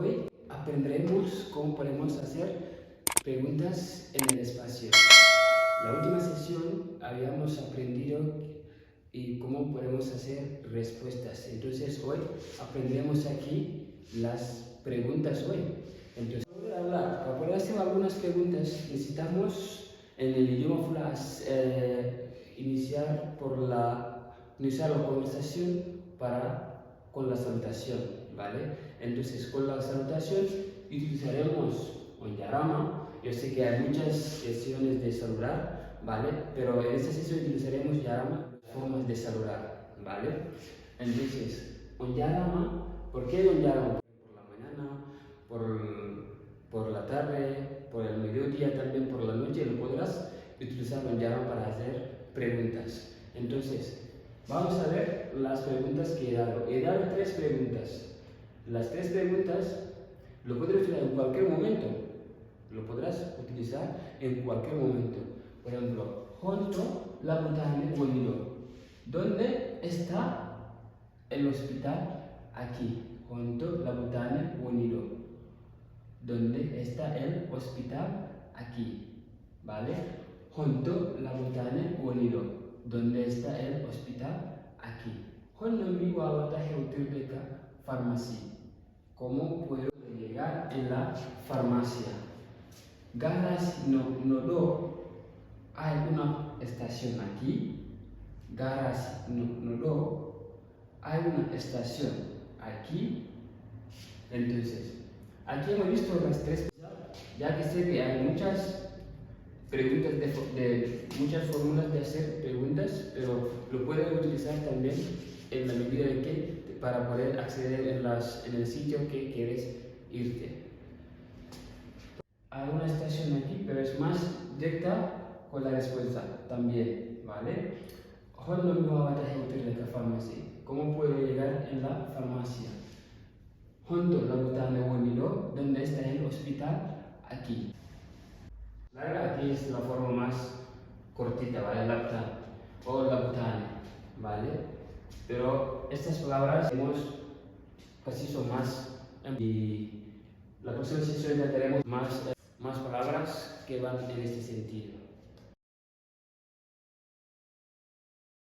Hoy aprenderemos cómo podemos hacer preguntas en el espacio. La última sesión habíamos aprendido y cómo podemos hacer respuestas. Entonces hoy aprenderemos aquí las preguntas hoy. Entonces, para poder hacer algunas preguntas necesitamos en el idioma Flash iniciar la conversación con la salutación, ¿vale? Entonces con la salutación utilizaremos un diagrama. Yo sé que hay muchas sesiones de saludar, ¿vale? Pero en esta sesión utilizaremos diagrama, formas de saludar, ¿vale? Entonces, un diagrama, ¿por qué un diagrama? Por la mañana, por la tarde, por el mediodía, también por la noche, lo podrás utilizar un diagrama para hacer preguntas. Entonces, vamos a ver las preguntas que he dado. He dado 3 preguntas. Las 3 preguntas lo podrás utilizar en cualquier momento. Lo podrás utilizar en cualquier momento. Por ejemplo, junto la Butane Bonito. ¿Dónde está el hospital? Aquí. Junto la Butane Bonito. ¿Dónde está el hospital? Aquí. ¿Vale? Junto la Butane Bonito. ¿Dónde está el hospital? Aquí. Farmacia. ¿Cómo puedo llegar en la farmacia? Garas no hay una estación aquí. Garas no hay una estación aquí. Entonces, aquí hemos visto las 3, ya que sé que hay muchas preguntas muchas fórmulas de hacer preguntas, pero lo puedes utilizar también en la medida en que para poder acceder en el sitio que quieres irte. Hay una estación aquí, pero es más directa con la respuesta también, ¿vale? ¿Cómo puedo llegar en la farmacia? Junto la Butane Bonito, ¿dónde está el hospital? Aquí. Aquí es la forma más cortita, ¿vale? La Butane o la Butane, ¿vale? Pero estas palabras casi son más, y la próxima sesión ya tenemos más palabras que van en este sentido.